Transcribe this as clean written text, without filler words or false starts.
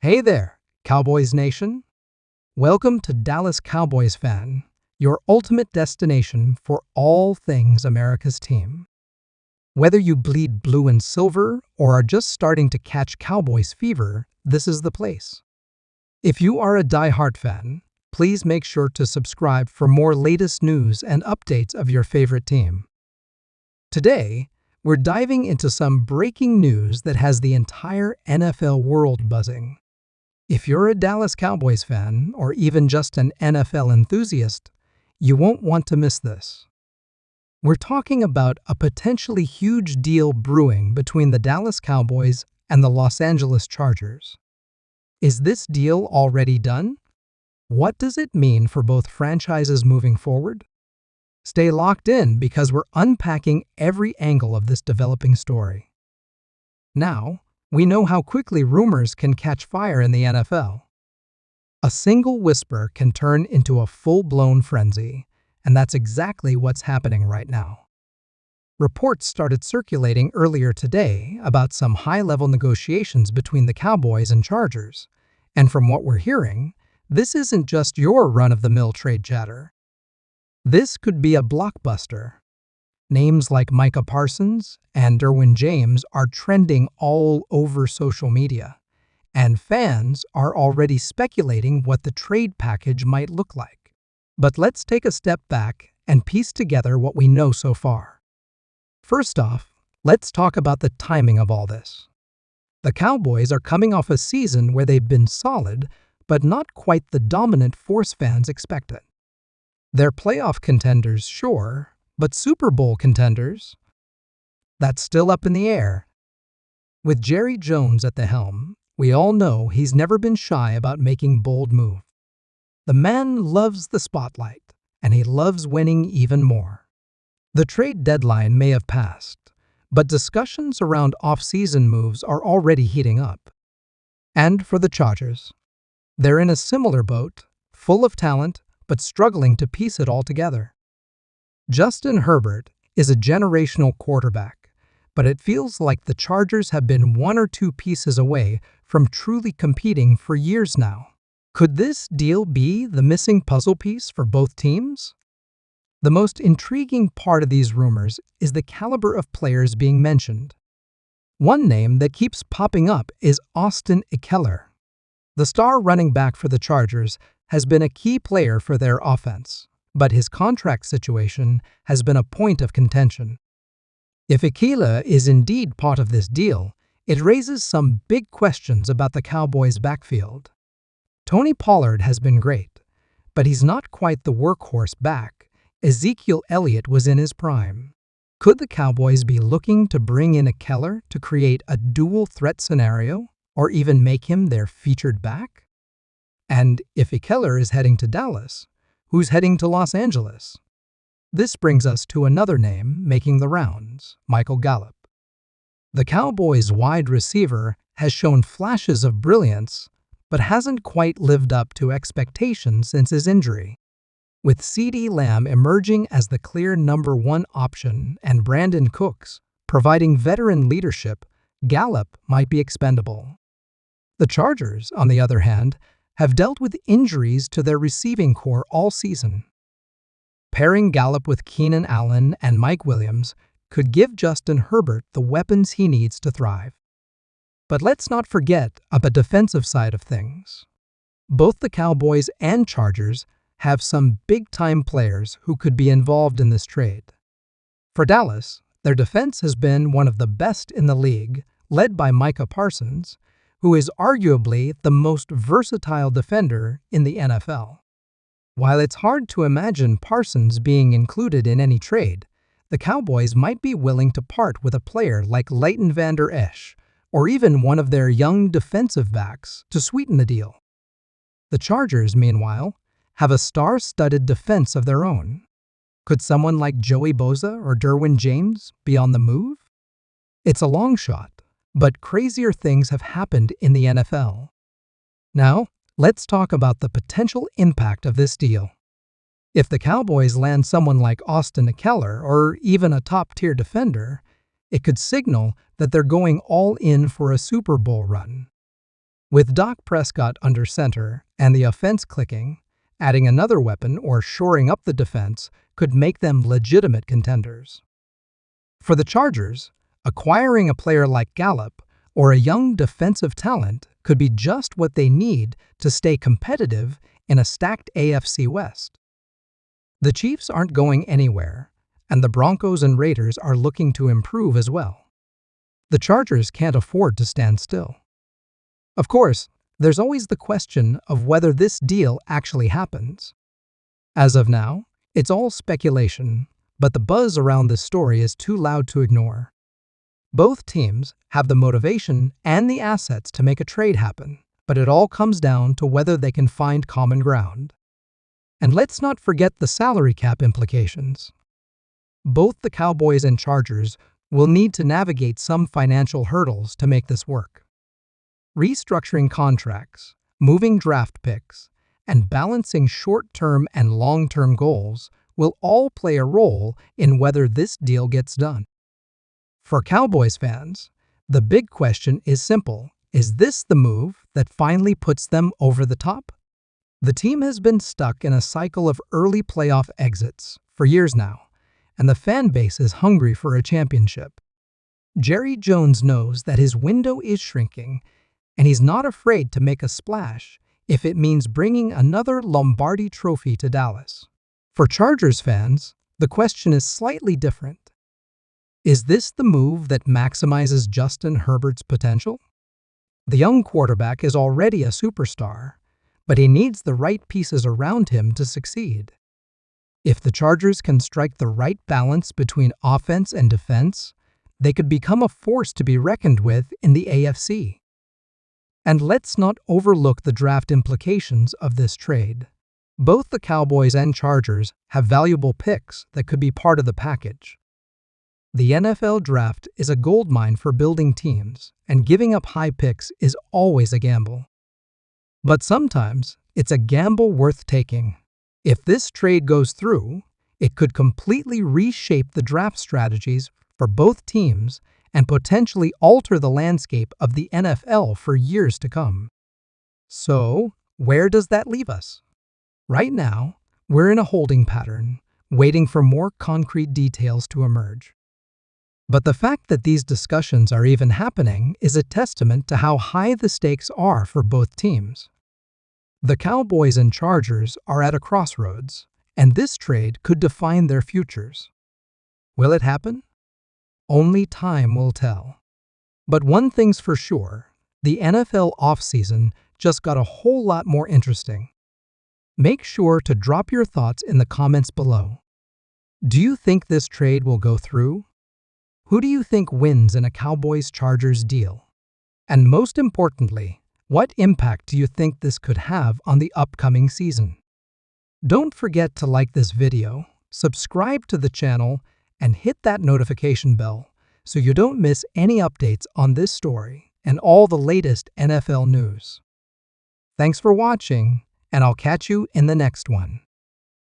Hey there, Cowboys Nation. Welcome to Dallas Cowboys Fan, your ultimate destination for all things America's team. Whether you bleed blue and silver or are just starting to catch Cowboys fever, this is the place. If you are a die-hard fan, please make sure to subscribe for more latest news and updates of your favorite team. Today, we're diving into some breaking news that has the entire NFL world buzzing. If you're a Dallas Cowboys fan or even just an NFL enthusiast, you won't want to miss this. We're talking about a potentially huge deal brewing between the Dallas Cowboys and the Los Angeles Chargers. Is this deal already done? What does it mean for both franchises moving forward? Stay locked in because we're unpacking every angle of this developing story. Now, we know how quickly rumors can catch fire in the NFL. A single whisper can turn into a full-blown frenzy, and that's exactly what's happening right now. Reports started circulating earlier today about some high-level negotiations between the Cowboys and Chargers, and from what we're hearing, this isn't just your run-of-the-mill trade chatter. This could be a blockbuster. Names like Micah Parsons and Derwin James are trending all over social media, and fans are already speculating what the trade package might look like. But let's take a step back and piece together what we know so far. First off, let's talk about the timing of all this. The Cowboys are coming off a season where they've been solid, but not quite the dominant force fans expected. They're playoff contenders, sure, but Super Bowl contenders? That's still up in the air. With Jerry Jones at the helm, we all know he's never been shy about making bold moves. The man loves the spotlight, and he loves winning even more. The trade deadline may have passed, but discussions around off-season moves are already heating up. And for the Chargers, they're in a similar boat, full of talent, but struggling to piece it all together. Justin Herbert is a generational quarterback, but it feels like the Chargers have been one or two pieces away from truly competing for years now. Could this deal be the missing puzzle piece for both teams? The most intriguing part of these rumors is the caliber of players being mentioned. One name that keeps popping up is Austin Ekeler. The star running back for the Chargers has been a key player for their offense, but his contract situation has been a point of contention. If Ekeler is indeed part of this deal, it raises some big questions about the Cowboys' backfield. Tony Pollard has been great, but he's not quite the workhorse back. Ezekiel Elliott was in his prime. Could the Cowboys be looking to bring in Ekeler to create a dual-threat scenario, or even make him their featured back? And if Ekeler is heading to Dallas, who's heading to Los Angeles? This brings us to another name making the rounds, Michael Gallup. The Cowboys' wide receiver has shown flashes of brilliance, but hasn't quite lived up to expectations since his injury. With CeeDee Lamb emerging as the clear number one option and Brandon Cooks providing veteran leadership, Gallup might be expendable. The Chargers, on the other hand, have dealt with injuries to their receiving core all season. Pairing Gallup with Keenan Allen and Mike Williams could give Justin Herbert the weapons he needs to thrive. But let's not forget about the defensive side of things. Both the Cowboys and Chargers have some big-time players who could be involved in this trade. For Dallas, their defense has been one of the best in the league, led by Micah Parsons, who is arguably the most versatile defender in the NFL. While it's hard to imagine Parsons being included in any trade, the Cowboys might be willing to part with a player like Leighton Vander Esch, or even one of their young defensive backs to sweeten the deal. The Chargers, meanwhile, have a star-studded defense of their own. Could someone like Joey Bosa or Derwin James be on the move? It's a long shot, but crazier things have happened in the NFL. Now, let's talk about the potential impact of this deal. If the Cowboys land someone like Austin Ekeler or even a top-tier defender, it could signal that they're going all in for a Super Bowl run. With Dak Prescott under center and the offense clicking, adding another weapon or shoring up the defense could make them legitimate contenders. For the Chargers, acquiring a player like Gallup or a young defensive talent could be just what they need to stay competitive in a stacked AFC West. The Chiefs aren't going anywhere, and the Broncos and Raiders are looking to improve as well. The Chargers can't afford to stand still. Of course, there's always the question of whether this deal actually happens. As of now, it's all speculation, but the buzz around this story is too loud to ignore. Both teams have the motivation and the assets to make a trade happen, but it all comes down to whether they can find common ground. And let's not forget the salary cap implications. Both the Cowboys and Chargers will need to navigate some financial hurdles to make this work. Restructuring contracts, moving draft picks, and balancing short-term and long-term goals will all play a role in whether this deal gets done. For Cowboys fans, the big question is simple. Is this the move that finally puts them over the top? The team has been stuck in a cycle of early playoff exits for years now, and the fan base is hungry for a championship. Jerry Jones knows that his window is shrinking, and he's not afraid to make a splash if it means bringing another Lombardi trophy to Dallas. For Chargers fans, the question is slightly different. Is this the move that maximizes Justin Herbert's potential? The young quarterback is already a superstar, but he needs the right pieces around him to succeed. If the Chargers can strike the right balance between offense and defense, they could become a force to be reckoned with in the AFC. And let's not overlook the draft implications of this trade. Both the Cowboys and Chargers have valuable picks that could be part of the package. The NFL draft is a goldmine for building teams, and giving up high picks is always a gamble. But sometimes, it's a gamble worth taking. If this trade goes through, it could completely reshape the draft strategies for both teams and potentially alter the landscape of the NFL for years to come. So, where does that leave us? Right now, we're in a holding pattern, waiting for more concrete details to emerge. But the fact that these discussions are even happening is a testament to how high the stakes are for both teams. The Cowboys and Chargers are at a crossroads, and this trade could define their futures. Will it happen? Only time will tell. But one thing's for sure, the NFL offseason just got a whole lot more interesting. Make sure to drop your thoughts in the comments below. Do you think this trade will go through? Who do you think wins in a Cowboys-Chargers deal? And most importantly, what impact do you think this could have on the upcoming season? Don't forget to like this video, subscribe to the channel, and hit that notification bell so you don't miss any updates on this story and all the latest NFL news. Thanks for watching, and I'll catch you in the next one.